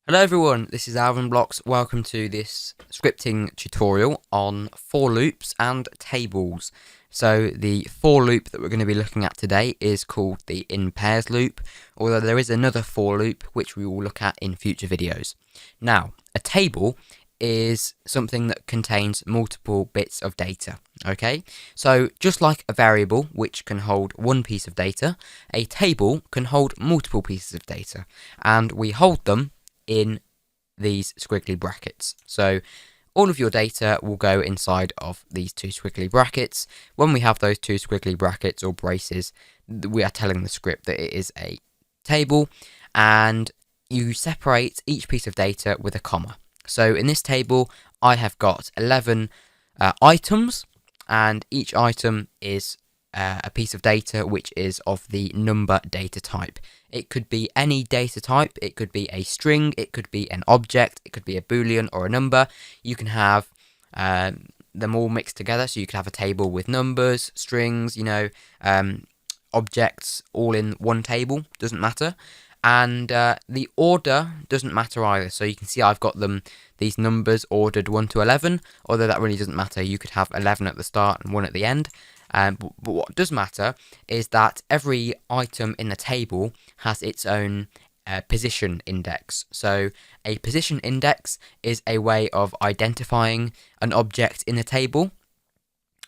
Hello everyone, this is Blocks. Welcome to this scripting tutorial on for loops and tables. So the for loop that we're going to be looking at today is called the in pairs loop, although there is another for loop which we will look at in future videos. Now, a table is something that contains multiple bits of data, okay? So just like a variable which can hold one piece of data, a table can hold multiple pieces of data, and we hold them in these squiggly brackets. So all of your data will go inside of these two squiggly brackets. When we have those two squiggly brackets or braces, we are telling the script that it is a table, and you separate each piece of data with a comma. So in this table, I have got 11 items, and each item is a piece of data which is of the number data type. It could be any data type, it could be a string, it could be an object, it could be a boolean or a number. You can have them all mixed together, so you could have a table with numbers, strings, objects all in one table, doesn't matter. And the order doesn't matter either, so you can see I've got these numbers ordered 1 to 11, although that really doesn't matter. You could have 11 at the start and 1 at the end. But what does matter is that every item in the table has its own position index. So a position index is a way of identifying an object in the table.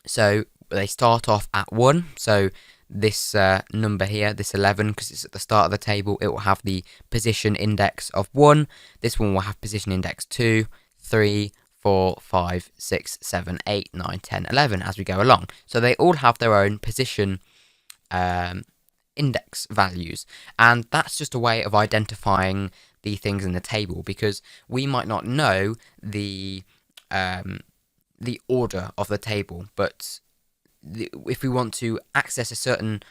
So they start off at 1, so this number here, this 11, because it's at the start of the table, it will have the position index of 1. This one will have position index 2, 3, 4, 5, 6, 7, 8, 9, 10, 11 as we go along. So they all have their own position index values, and that's just a way of identifying the things in the table, because we might not know the order of the table, but if we want to access a certain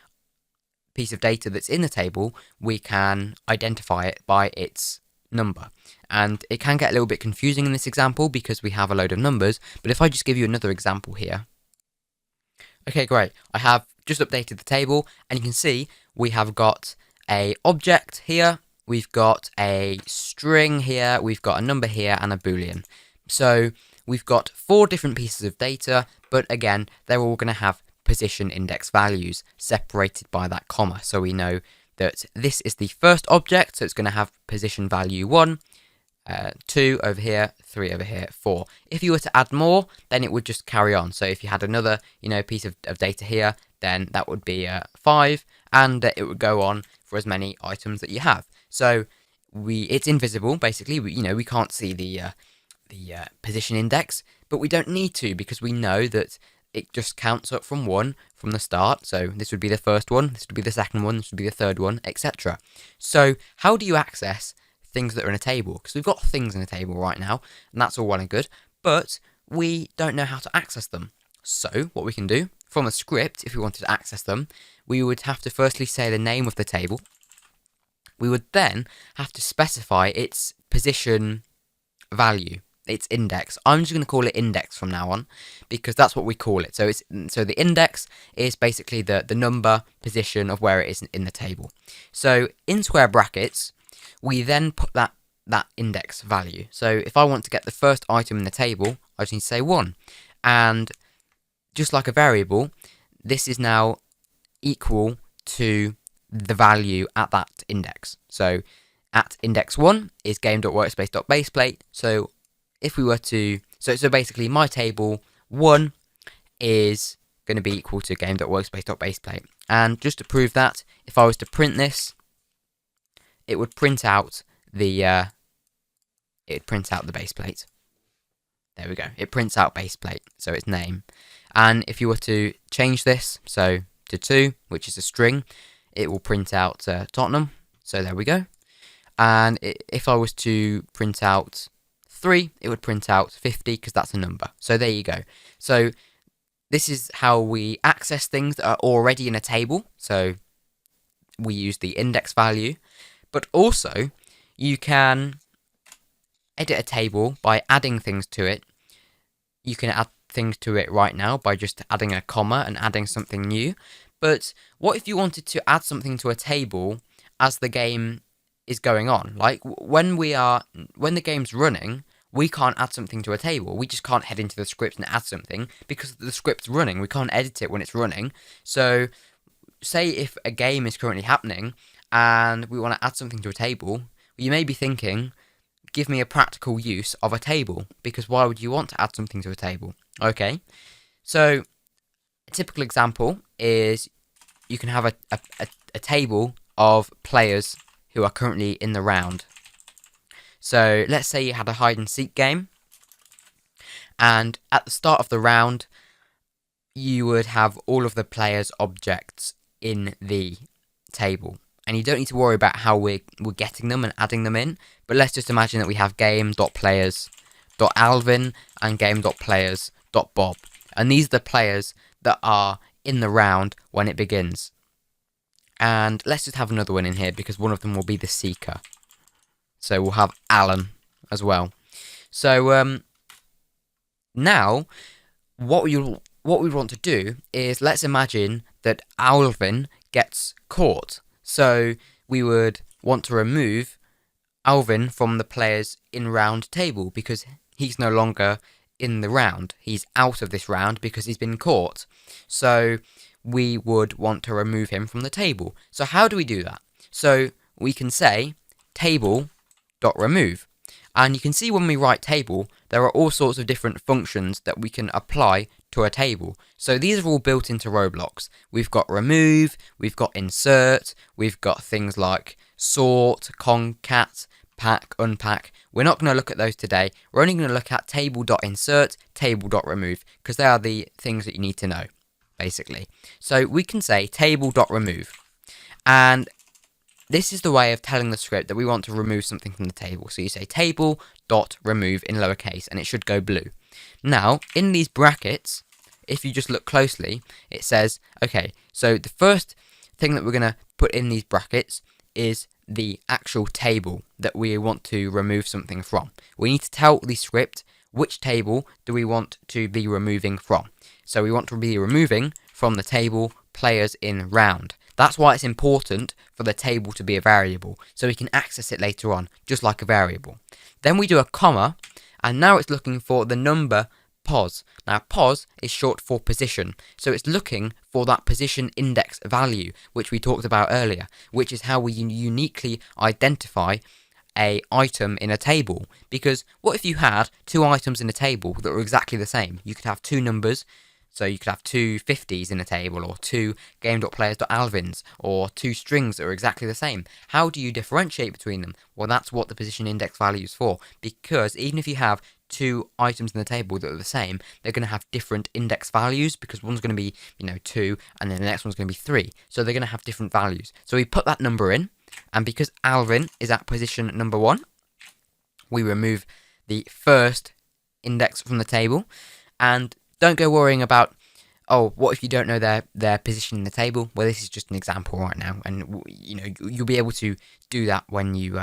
piece of data that's in the table, we can identify it by its number. And it can get a little bit confusing in this example because we have a load of numbers, but if I just give you another example here. Okay, great. I have just updated the table, and you can see we have got a object here, we've got a string here, we've got a number here, and a boolean. So we've got 4 different pieces of data, but again, they're all going to have position index values separated by that comma. So we know that this is the first object, so it's going to have position value 1, 2 over here, 3 over here, 4. If you were to add more, then it would just carry on. So if you had another, piece of data here, then that would be 5, and it would go on for as many items that you have. So it's invisible, basically. We can't see the position index, but we don't need to, because we know that it just counts up from 1 from the start. So this would be the first one, this would be the second one, this would be the third one, etc. So how do you access things that are in a table? Because we've got things in a table right now, and that's all well and good, but we don't know how to access them. So what we can do from a script, if we wanted to access them, we would have to firstly say the name of the table. We would then have to specify its position value, its index. I'm just going to call it index from now on, because that's what we call it. So the index is basically the number position of where it is in the table. So in square brackets, we then put that index value. So if I want to get the first item in the table, I just need to say 1. And just like a variable, this is now equal to the value at that index. So at index 1 is game.workspace.baseplate. So if we were to, so basically my table 1 is going to be equal to game.workspace.baseplate. And just to prove that, if I was to print this, it would print out the baseplate. There we go. It prints out baseplate, so its name. And if you were to change this, so to 2, which is a string, it will print out Tottenham. So there we go. And if I was to print out 3, it would print out 50, because that's a number. So there you go. So this is how we access things that are already in a table. So we use the index value, but also you can edit a table by adding things to it. You can add things to it right now by just adding a comma and adding something new. But what if you wanted to add something to a table as the game is going on. Like when the game's running, we can't add something to a table. We just can't head into the script and add something because the script's running. We can't edit it when it's running. So say if a game is currently happening and we want to add something to a table, you may be thinking, give me a practical use of a table, because why would you want to add something to a table? Okay, so a typical example is you can have a table of players who are currently in the round. So let's say you had a hide and seek game, and at the start of the round, you would have all of the players' objects in the table. And you don't need to worry about how we're getting them and adding them in. But let's just imagine that we have game.players.alvin and game.players.bob. And these are the players that are in the round when it begins. And let's just have another one in here because one of them will be the seeker. So we'll have Alan as well. So now what we want to do is, let's imagine that Alvin gets caught. So we would want to remove Alvin from the players in round table because he's no longer in the round. He's out of this round because he's been caught. So we would want to remove him from the table. So how do we do that? So we can say table.remove. And you can see when we write table, there are all sorts of different functions that we can apply to a table. So these are all built into Roblox. We've got remove, we've got insert, we've got things like sort, concat, pack, unpack. We're not going to look at those today. We're only going to look at table.insert, table.remove, because they are the things that you need to know, basically. So we can say table.remove. And this is the way of telling the script that we want to remove something from the table. So you say table.remove in lowercase, and it should go blue. Now, in these brackets, if you just look closely, it says, okay, so the first thing that we're going to put in these brackets is the actual table that we want to remove something from. We need to tell the script which table do we want to be removing from. So we want to be removing from the table players in round. That's why it's important for the table to be a variable, so we can access it later on, just like a variable. Then we do a comma, and now it's looking for the number pos. Now pos is short for position, so it's looking for that position index value, which we talked about earlier, which is how we uniquely identify a item in a table. Because what if you had two items in a table that were exactly the same? You could have two numbers. So you could have two 50s in a table, or two game.players.alvins, or two strings that are exactly the same. How do you differentiate between them? Well, that's what the position index value is for. Because even if you have two items in the table that are the same, they're going to have different index values, because one's going to be, 2, and then the next one's going to be 3. So they're going to have different values. So we put that number in, and because Alvin is at position number 1, we remove the first index from the table, and don't go worrying about, oh, what if you don't know their position in the table? Well, this is just an example right now, and you'll be able to do that when you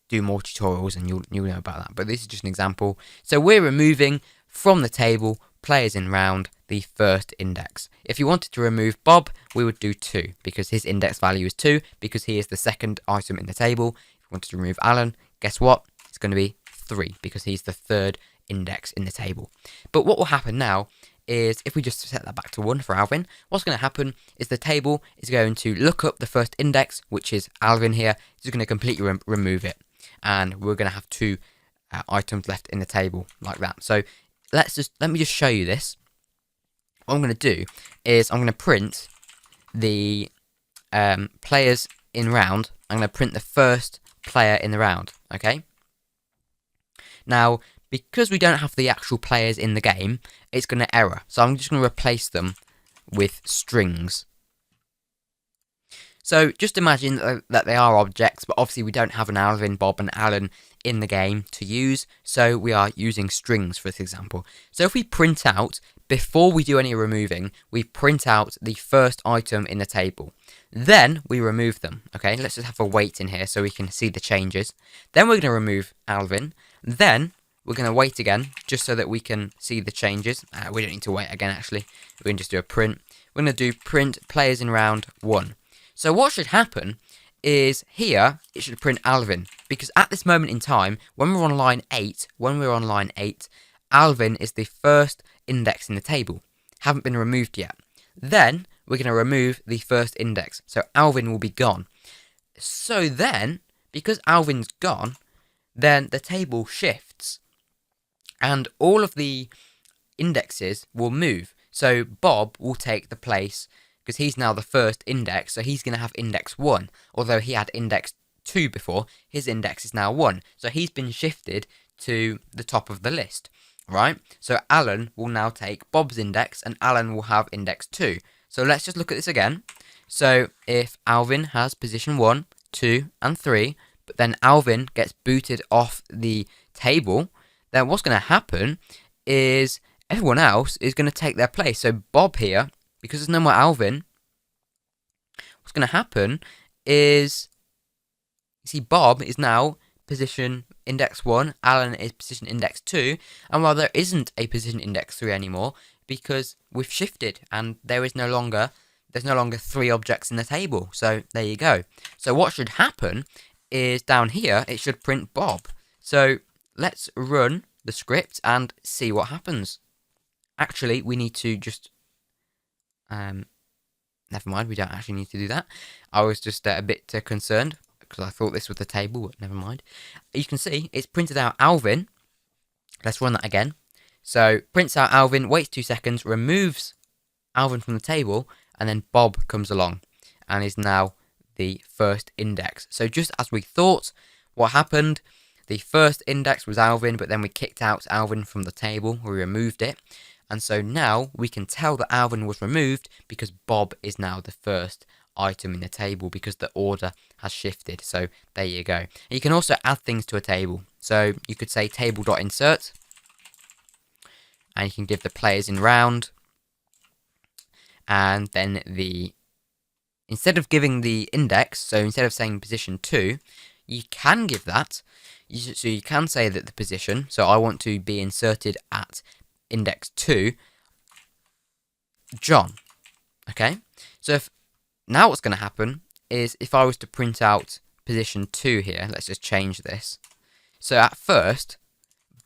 do more tutorials, and you'll know about that. But this is just an example. So we're removing from the table players in round the first index. If you wanted to remove Bob, we would do 2 because his index value is 2 because he is the second item in the table. If you wanted to remove Alan, guess what? It's going to be 3 because he's the third index in the table. But what will happen now is, if we just set that back to 1 for Alvin, what's going to happen is the table is going to look up the first index, which is Alvin here. It's just going to completely remove it, and we're going to have 2 items left in the table like that. So let me just show you this. What I'm going to do is I'm going to print the players in round. I'm going to print the first player in the round. Okay. Now, because we don't have the actual players in the game, it's going to error. So I'm just going to replace them with strings. So just imagine that they are objects, but obviously we don't have an Alvin, Bob, and Alan in the game to use, so we are using strings for this example. So if we print out, before we do any removing, we print out the first item in the table. Then we remove them. Okay, let's just have a wait in here so we can see the changes. Then we're going to remove Alvin. Then we're going to wait again, just so that we can see the changes. We don't need to wait again, actually. We can just do a print. We're going to do print players in round 1. So what should happen is here, it should print Alvin. Because at this moment in time, when we're on line 8, Alvin is the first index in the table. Haven't been removed yet. Then, we're going to remove the first index. So Alvin will be gone. So then, because Alvin's gone, then the table shifts. And all of the indexes will move. So Bob will take the place, because he's now the first index, so he's going to have index 1. Although he had index 2 before, his index is now 1. So he's been shifted to the top of the list, right? So Alan will now take Bob's index, and Alan will have index 2. So let's just look at this again. So if Alvin has position 1, 2, and 3, but then Alvin gets booted off the table, then what's going to happen is everyone else is going to take their place. So Bob here, because there's no more Alvin, what's going to happen is, you see, Bob is now position index 1, Alan is position index 2, and while there isn't a position index 3 anymore, because we've shifted and there's no longer 3 objects in the table. So there you go. So what should happen is down here, it should print Bob. So let's run the script and see what happens. Actually, we need to just... never mind, we don't actually need to do that. I was just a bit concerned, because I thought this was the table, but never mind. You can see, it's printed out Alvin. Let's run that again. So, prints out Alvin, waits 2 seconds, removes Alvin from the table, and then Bob comes along, and is now the first index. So, just as we thought, what happened... The first index was Alvin, but then we kicked out Alvin from the table. We removed it. And so now we can tell that Alvin was removed because Bob is now the first item in the table because the order has shifted. So there you go. And you can also add things to a table. So you could say table.insert. And you can give the players in round. And then instead of giving the index, so instead of saying position 2, you can give that. So you can say that the position, so I want to be inserted at index 2, John. Okay? So now what's going to happen is if I was to print out position 2 here, let's just change this. So at first,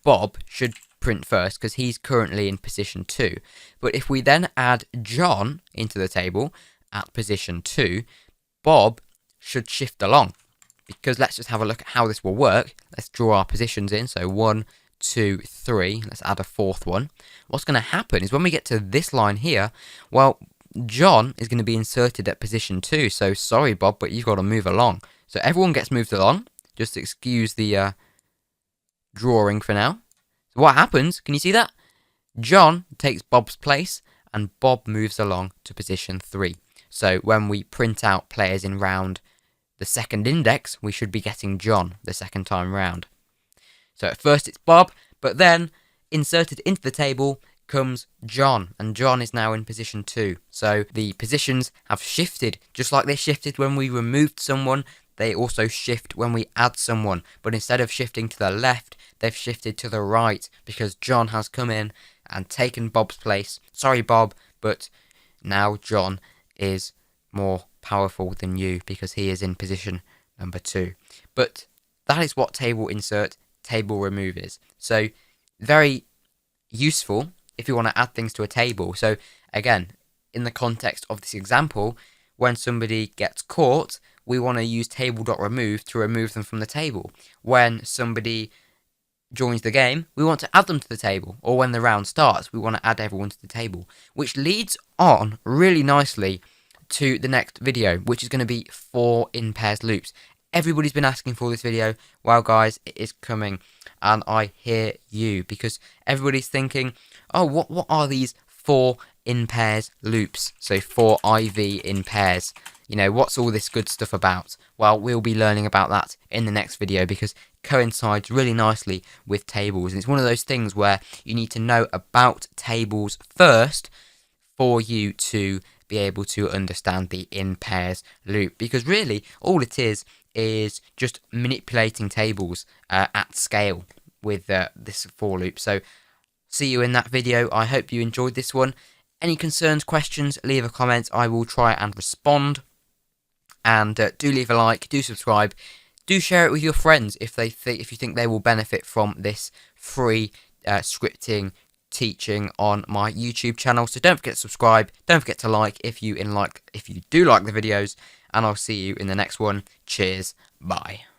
Bob should print first because he's currently in position 2. But if we then add John into the table at position 2, Bob should shift along. Because let's just have a look at how this will work. Let's draw our positions in. So 1, 2, 3. Let's add a 4th one. What's going to happen is when we get to this line here, well, John is going to be inserted at position 2. So sorry, Bob, but you've got to move along. So everyone gets moved along. Just excuse the drawing for now. So what happens? Can you see that? John takes Bob's place and Bob moves along to position 3. So when we print out players in round the second index, we should be getting John the second time round. So at first it's Bob, but then inserted into the table comes John, and John is now in position 2. So the positions have shifted, just like they shifted when we removed someone, they also shift when we add someone. But instead of shifting to the left, they've shifted to the right, because John has come in and taken Bob's place. Sorry, Bob, but now John is more powerful than you because he is in position number 2. But that is what table insert, table remove is. So very useful if you want to add things to a table. So again, in the context of this example, when somebody gets caught, we want to use table.remove to remove them from the table. When somebody joins the game, we want to add them to the table. Or when the round starts, we want to add everyone to the table. Which leads on really nicely to the next video, which is going to be 4 in pairs loops. Everybody's been asking for this video. Well, guys, it is coming, and I hear you, because everybody's thinking, oh, what are these 4 in pairs loops? So 4 IV in pairs. You know, what's all this good stuff about? Well, we'll be learning about that in the next video, because it coincides really nicely with tables, and it's one of those things where you need to know about tables first for you to be able to understand the in pairs loop, because really all it is just manipulating tables at scale with this for loop. So see you in that video. I hope you enjoyed this one. Any concerns, questions, leave a comment. I will try and respond. And do leave a like, do subscribe, do share it with your friends if you think they will benefit from this free scripting teaching on my YouTube channel. So don't forget to subscribe, don't forget to like if you do like the videos, and I'll see you in the next one. Cheers, bye.